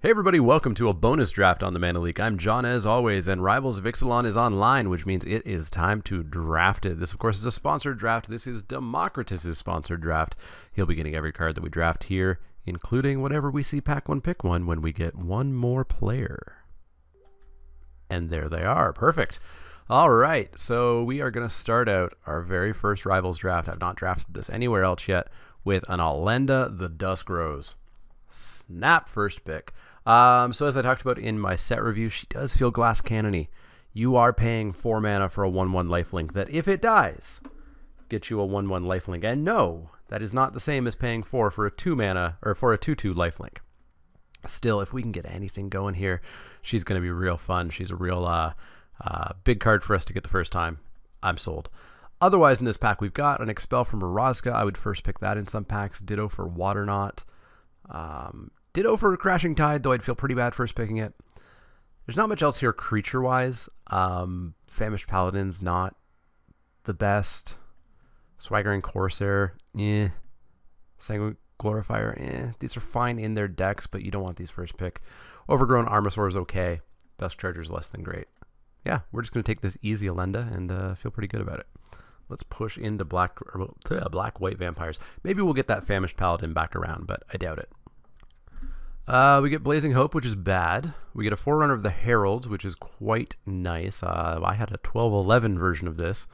Hey everybody, welcome to a bonus draft on the Mana Leek. I'm John as always, and Rivals of Ixalan is online, which means it is time to draft it. This, of course, is a sponsored draft. This is Democritus's sponsored draft. He'll be getting every card that we draft here, including whatever we see pack one, pick one, when we get one more player. And there they are. Perfect. All right, so we are going to start out our very first Rivals draft. I've not drafted this anywhere else yet, with an Alenda the Dusk Rose. Snap first pick. So as I talked about in my set review, she does feel glass cannony. You are paying 4 mana for a 1/1 lifelink that, if it dies, gets you a 1/1 lifelink. And no, that is not the same as paying 4 for a 2 mana or for a 2/2 lifelink. Still, if we can get anything going here, she's going to be real fun. She's a real big card for us to get the first time. I'm sold. Otherwise, in this pack, we've got an Expel from Morozka. I would first pick that in some packs. Ditto for Waterknot. Ditto for Crashing Tide, though I'd feel pretty bad first picking it. There's not much else here creature-wise. Famished Paladin's not the best. Swaggering Corsair, eh. Sanguine Glorifier, eh. These are fine in their decks, but you don't want these first pick. Overgrown Armasaur is okay. Dusk Charger's less than great. Yeah, we're just going to take this easy Alenda and feel pretty good about it. Let's push into black-white vampires. Maybe we'll get that Famished Paladin back around, but I doubt it. We get Blazing Hope, which is bad. We get a Forerunner of the Heralds, which is quite nice. I had a 12-11 version of this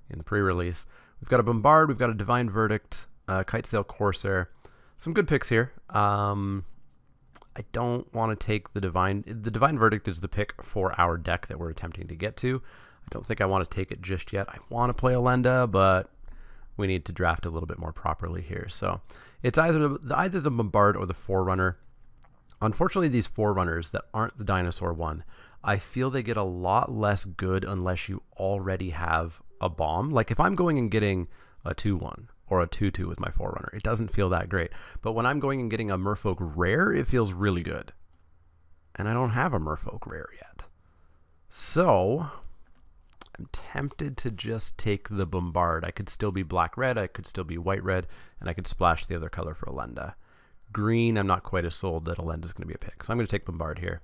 in the pre-release. We've got a Bombard. We've got a Divine Verdict, Kitesail Corsair. Some good picks here. I don't want to take the Divine. The Divine Verdict is the pick for our deck that we're attempting to get to. I don't think I want to take it just yet. I want to play Alenda, but we need to draft a little bit more properly here. So it's either the Bombard or the Forerunner. Unfortunately, these Forerunners that aren't the Dinosaur one, I feel they get a lot less good unless you already have a bomb. Like if I'm going and getting a 2/1 or a 2/2 with my Forerunner, it doesn't feel that great. But when I'm going and getting a Merfolk Rare, it feels really good. And I don't have a Merfolk Rare yet. So I'm tempted to just take the Bombard. I could still be black-red, I could still be white-red, and I could splash the other color for Alenda. Green, I'm not quite as sold that Alenda is going to be a pick. So I'm going to take Bombard here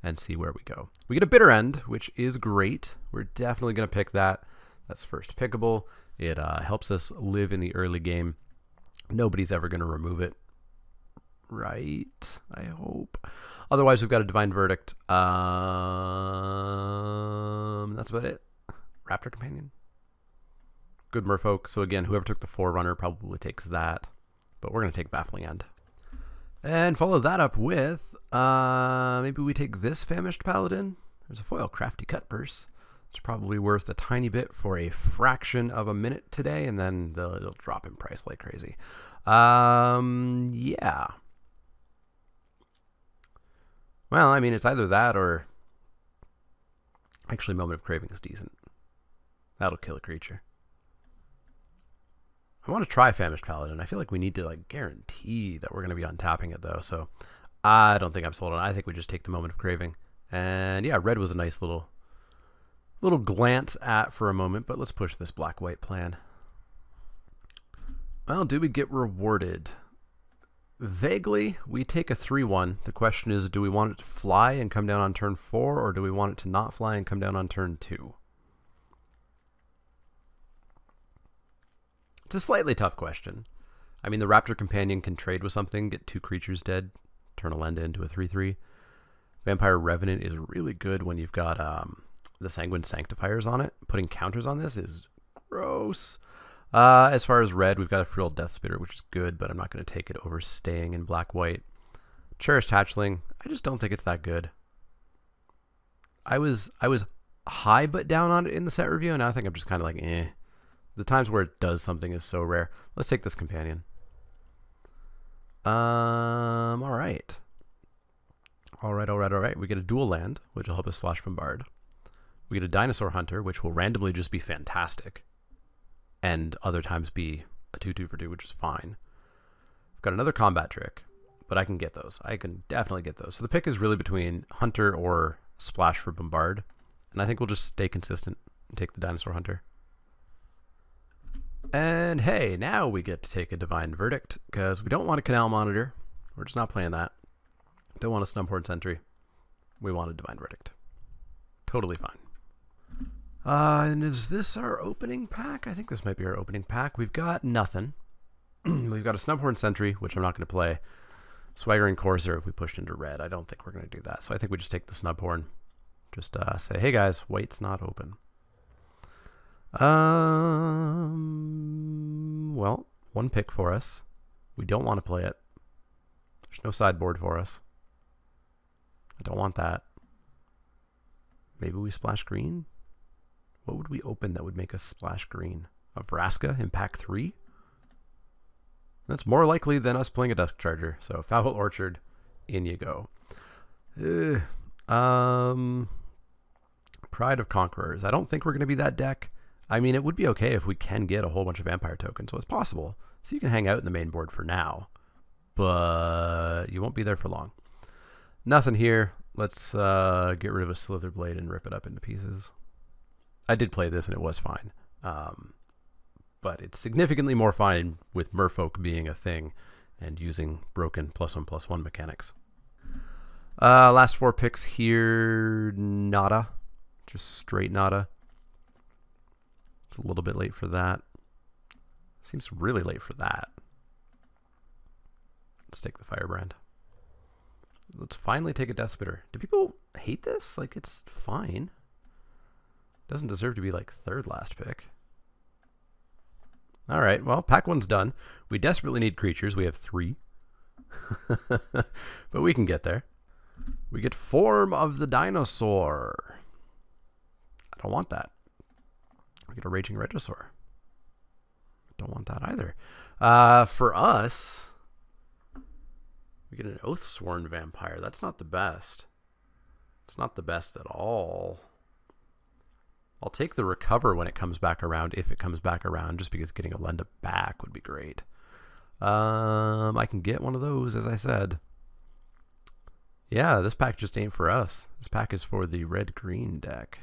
and see where we go. We get a Bitter End, which is great. We're definitely going to pick that. That's first pickable. It helps us live in the early game. Nobody's ever going to remove it. Right? I hope. Otherwise, we've got a Divine Verdict. That's about it. Raptor Companion. Good Merfolk. So again, whoever took the Forerunner probably takes that. But we're going to take Baffling End. And follow that up with, maybe we take this Famished Paladin. There's a foil Crafty Cutpurse. It's probably worth a tiny bit for a fraction of a minute today, and then it'll drop in price like crazy. Yeah. Well, I mean, it's either that or... Actually, Moment of Craving is decent. That'll kill a creature. I want to try Famished Paladin. I feel like we need to like guarantee that we're going to be untapping it though. So I don't think I'm sold on it. I think we just take the Moment of Craving. And yeah, red was a nice little glance at for a moment, but let's push this black-white plan. Well, do we get rewarded? Vaguely, we take a 3/1. The question is, do we want it to fly and come down on turn 4, or do we want it to not fly and come down on turn 2? It's a slightly tough question. I mean, the Raptor Companion can trade with something, get 2 creatures dead, turn Alenda into a 3/3. Vampire Revenant is really good when you've got the Sanguine Sanctifiers on it. Putting counters on this is gross. As far as red, we've got a Frilled Death Spitter, which is good, but I'm not going to take it over staying in black-white. Cherished Hatchling, I just don't think it's that good. I was high but down on it in the set review, and now I think I'm just kind of like, eh. The times where it does something is so rare. Let's take this Companion. All right. All right. We get a Dual Land, which will help us Flash Bombard. We get a Dinosaur Hunter, which will randomly just be fantastic. And other times be a 2/2 for 2, which is fine. I've got another Combat Trick, but I can get those. I can definitely get those. So the pick is really between Hunter or Splash for Bombard. And I think we'll just stay consistent and take the Dinosaur Hunter. And hey, now we get to take a Divine Verdict, because we don't want a Canal Monitor. We're just not playing that. Don't want a Snubhorn Sentry. We want a Divine Verdict. Totally fine. And is this our opening pack? I think this might be our opening pack. We've got nothing. We've got a Snubhorn Sentry, which I'm not going to play. Swaggering Courser if we pushed into red. I don't think we're going to do that. So I think we just take the Snubhorn. Just say, hey guys, white's not open. Well, one pick for us. We don't want to play it. There's no sideboard for us. I don't want that. Maybe we splash green? What would we open that would make us splash green? A Vraska in pack 3? That's more likely than us playing a Dusk Charger. So Foul Orchard, in you go. Pride of Conquerors. I don't think we're going to be that deck. I mean, it would be okay if we can get a whole bunch of Vampire tokens, so it's possible. So you can hang out in the main board for now, but you won't be there for long. Nothing here. Let's get rid of a Slither Blade and rip it up into pieces. I did play this and it was fine. But it's significantly more fine with Merfolk being a thing and using broken +1/+1 mechanics. Last 4 picks here, nada. Just straight nada. It's a little bit late for that. Seems really late for that. Let's take the Firebrand. Let's finally take a Death Spitter. Do people hate this? Like, it's fine. Doesn't deserve to be like 3rd last pick. All right, well, pack 1's done. We desperately need creatures. We have 3. But we can get there. We get Form of the Dinosaur. I don't want that. We get a Raging Regisaur. Don't want that either. For us, we get an Oathsworn Vampire. That's not the best. It's not the best at all. I'll take the Recover when it comes back around, if it comes back around, just because getting a Lenda back would be great. I can get one of those, as I said. Yeah, this pack just ain't for us. This pack is for the red-green deck.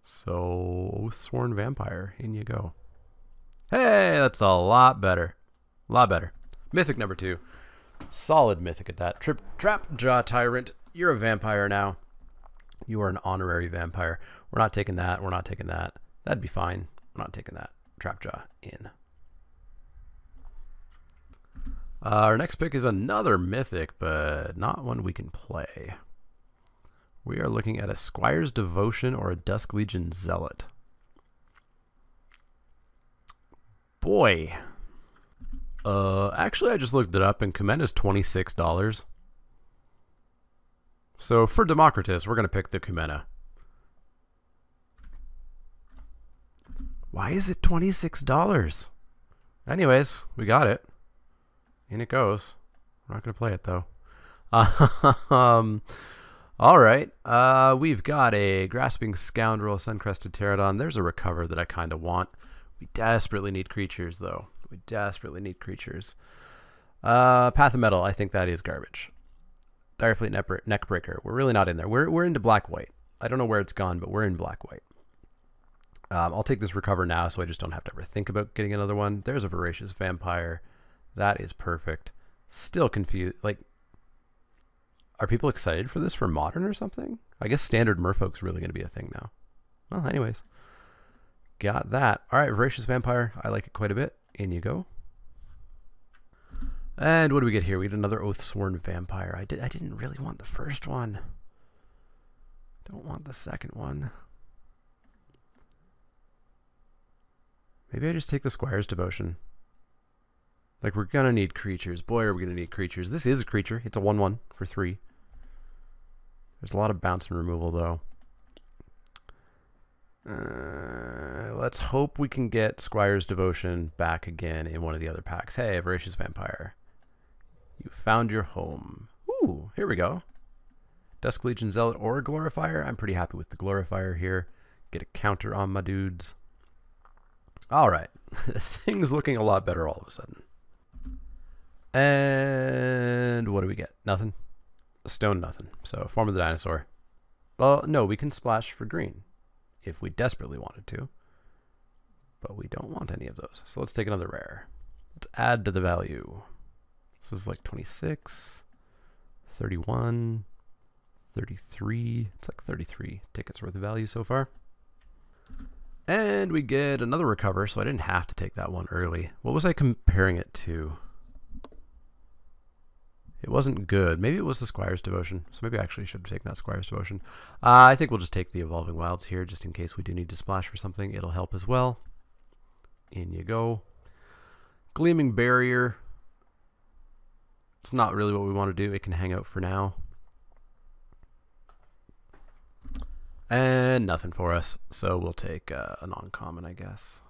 So, Oathsworn Vampire, in you go. Hey, that's a lot better. A lot better. Mythic number 2. Solid Mythic at that. Trap Jaw Tyrant, you're a vampire now. You are an honorary vampire. We're not taking that. We're not taking that. That'd be fine. We're not taking that. Trapjaw in. Our next pick is another Mythic, but not one we can play. We are looking at a Squire's Devotion or a Dusk Legion Zealot. Boy. Actually, I just looked it up, and Kumena is $26. So for Democritus, we're going to pick the Kumena. Why is it $26? Anyways, we got it. In it goes. We're not going to play it, though. All right. We've got a Grasping Scoundrel, Suncrested Pterodon. There's a Recover that I kind of want. We desperately need creatures, though. We desperately need creatures. Path of Metal, I think that is garbage. Direfleet Neckbreaker. We're really not in there. We're into black-white. I don't know where it's gone, but we're in black-white. I'll take this Recover now so I just don't have to ever think about getting another one. There's a Voracious Vampire. That is perfect. Still confused. Like, are people excited for this for Modern or something? I guess Standard Merfolk's really going to be a thing now. Well, anyways. Got that. All right, Voracious Vampire. I like it quite a bit. In you go. And what do we get here? We get another Oathsworn Vampire. I didn't really want the first one. Don't want the second one. Maybe I just take the Squire's Devotion. Like, we're gonna need creatures. Boy, are we gonna need creatures. This is a creature. It's a 1/1 for 3. There's a lot of bounce and removal, though. Let's hope we can get Squire's Devotion back again in one of the other packs. Hey, Voracious Vampire. You found your home. Ooh, here we go. Dusk Legion Zealot or a Glorifier. I'm pretty happy with the Glorifier here. Get a counter on my dudes. All right. Things looking a lot better all of a sudden. And what do we get? Nothing? A stone, nothing. So, Form of the Dinosaur. Well, no, we can splash for green if we desperately wanted to. But we don't want any of those. So let's take another rare. Let's add to the value. So this is like 26, 31, 33. It's like 33 tickets worth of value so far. And we get another recover, so I didn't have to take that one early. What was I comparing it to? It wasn't good. Maybe it was the Squire's Devotion. So maybe I actually should have taken that Squire's Devotion. I think we'll just take the Evolving Wilds here, just in case we do need to splash for something. It'll help as well. In you go. Gleaming Barrier. It's not really what we want to do. It can hang out for now. And nothing for us. So we'll take an uncommon, I guess.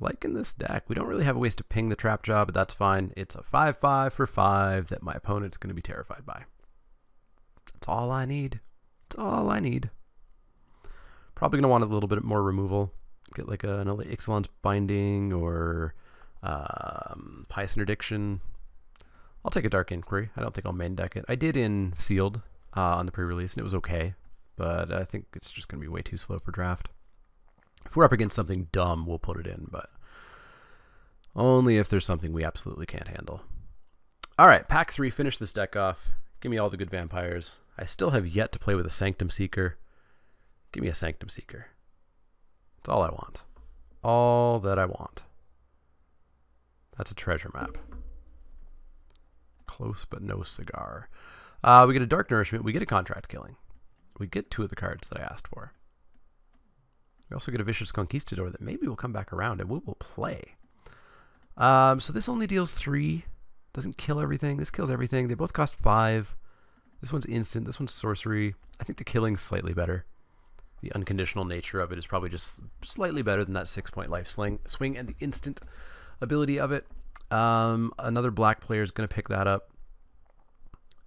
Like in this deck, we don't really have ways to ping the Trap Jaw, but that's fine. It's a 5/5 for 5 that my opponent's going to be terrified by. That's all I need. That's all I need. Probably going to want a little bit more removal. Get like another Ixalan's Binding or Pious Interdiction. I'll take a Dark Inquiry. I don't think I'll main deck it. I did in Sealed on the pre-release, and it was okay, but I think it's just going to be way too slow for draft. If we're up against something dumb, we'll put it in, but only if there's something we absolutely can't handle. All right, pack 3, finish this deck off. Give me all the good vampires. I still have yet to play with a Sanctum Seeker. Give me a Sanctum Seeker. That's all I want. All that I want. That's a treasure map. Close but no cigar. We get a Dark Nourishment. We get a Contract Killing. We get 2 of the cards that I asked for. We also get a Vicious Conquistador that maybe will come back around and we will play. So this only deals 3. Doesn't kill everything. This kills everything. They both cost 5. This one's instant. This one's sorcery. I think the killing's slightly better. The unconditional nature of it is probably just slightly better than that 6-point life swing and the instant ability of it. Another black player is going to pick that up.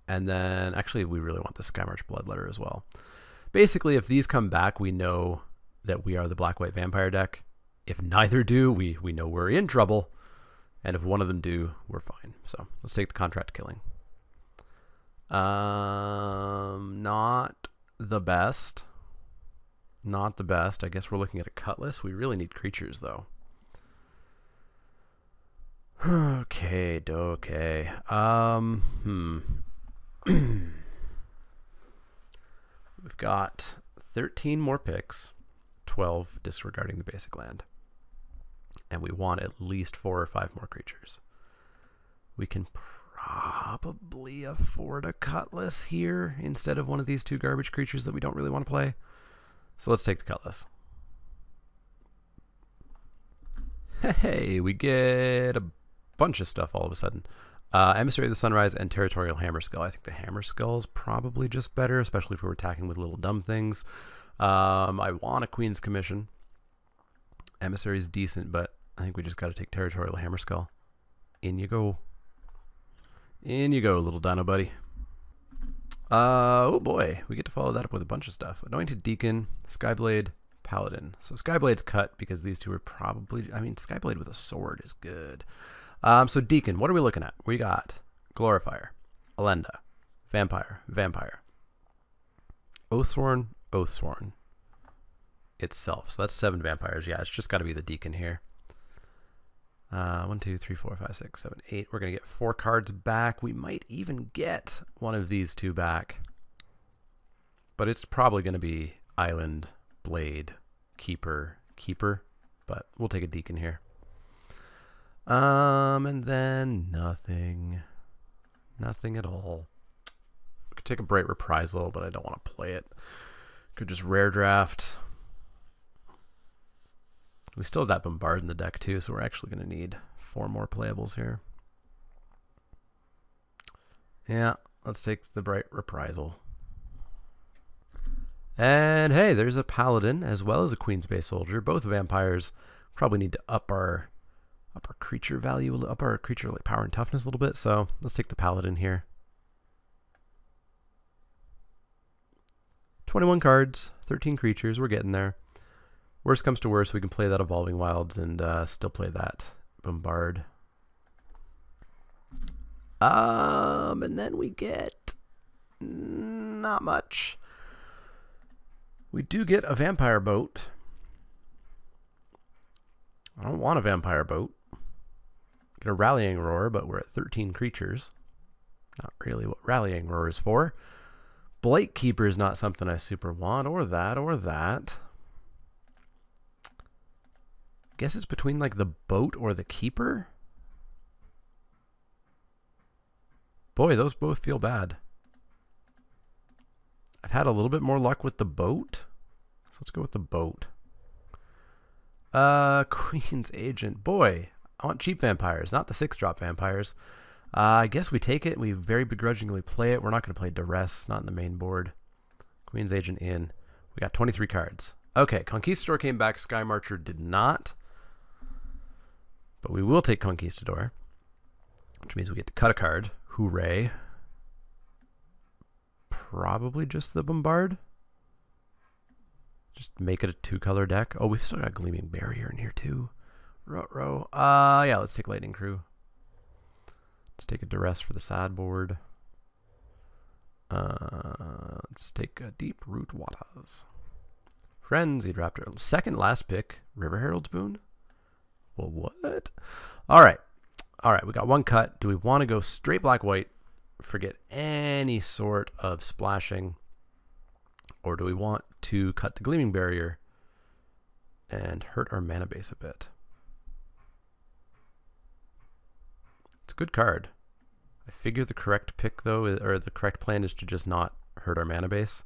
And then, actually, we really want the Skymarch Bloodletter as well. Basically, if these come back, we know that we are the black-white vampire deck. If neither do, we know we're in trouble. And if one of them do, we're fine. So let's take the Contract Killing. Not the best. Not the best. I guess we're looking at a Cutlass. We really need creatures, though. Okay, okay. We've got 13 more picks, 12 disregarding the basic land. And we want at least 4 or 5 more creatures. We can probably afford a Cutlass here instead of one of these 2 garbage creatures that we don't really want to play. So let's take the Cutlass. Hey, we get a bunch of stuff all of a sudden. Emissary of the Sunrise and Territorial Hammerskull. I think the Hammerskull is probably just better, especially if we're attacking with little dumb things. I want a Queen's Commission. Emissary is decent, but I think we just got to take Territorial Hammerskull. In you go. In you go, little dino buddy. Oh boy, we get to follow that up with a bunch of stuff. Anointed Deacon, Skyblade, Paladin. So Skyblade's cut because these 2 are probably... I mean, Skyblade with a sword is good. So Deacon, what are we looking at? We got Glorifier, Elenda, Vampire, Vampire, Oathsworn, Oathsworn itself. So that's 7 vampires. Yeah, it's just got to be the Deacon here. 1, 2, 3, 4, 5, 6, 7, 8. We're going to get 4 cards back. We might even get one of these 2 back. But it's probably going to be Island, Blade, Keeper, Keeper. But we'll take a Deacon here. And then nothing. Nothing at all. We could take a Bright Reprisal, but I don't want to play it. Could just rare draft. We still have that Bombard in the deck too, so we're actually going to need 4 more playables here. Yeah, let's take the Bright Reprisal. And hey, there's a Paladin as well as a Queen's Base Soldier. Both vampires. Probably need to up our creature value, up our creature like power and toughness a little bit. So let's take the Paladin here. 21 cards, 13 creatures. We're getting there. Worst comes to worst, we can play that Evolving Wilds and still play that Bombard. And then we get not much. We do get a Vampire Boat. I don't want a Vampire Boat. Get a Rallying Roar, but we're at 13 creatures. Not really what Rallying Roar is for. Blight Keeper is not something I super want, or that, or that. Guess it's between like the boat or the keeper. Boy, those both feel bad. I've had a little bit more luck with the boat. So let's go with the boat. Queen's Agent. Boy, I want cheap vampires, not the 6-drop vampires. I guess we take it. We very begrudgingly play it. We're not going to play Duress, not in the main board. Queen's Agent in. We got 23 cards. Okay, Conquistador came back. Sky Marcher did not. But we will take Conquistador, which means we get to cut a card. Hooray. Probably just the Bombard. Just make it a 2-color deck. Oh, we've still got Gleaming Barrier in here too. Ruh-roh. Yeah, let's take Lightning Crew. Let's take a Duress for the sideboard. Let's take a Deep Root Waters. Frenzied Raptor. Second last pick, River Herald's Boon. Well, what? All right. All right, we got one cut. Do we want to go straight black-white, forget any sort of splashing, or do we want to cut the Gleaming Barrier and hurt our mana base a bit? It's a good card. I figure the correct pick, though, or the correct plan is to just not hurt our mana base.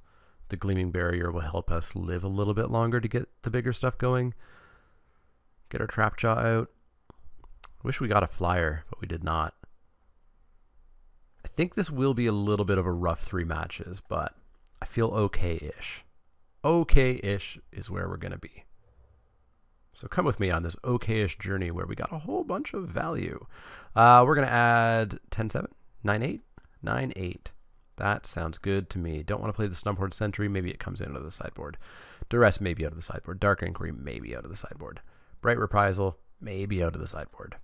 The Gleaming Barrier will help us live a little bit longer to get the bigger stuff going. Get our Trapjaw out. Wish we got a flyer, but we did not. I think this will be a little bit of a rough 3 matches, but I feel okay-ish. Okay-ish is where we're going to be. So come with me on this okay-ish journey where we got a whole bunch of value. We're going to add 10-7, 9-8, 9-8. That sounds good to me. Don't want to play the Snumbhorn Sentry. Maybe it comes into the sideboard. Duress maybe out of the sideboard. Dark Inquiry maybe out of the sideboard. Bright Reprisal maybe out of the sideboard.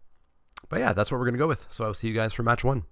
But yeah, that's what we're going to go with. So I'll see you guys for match 1.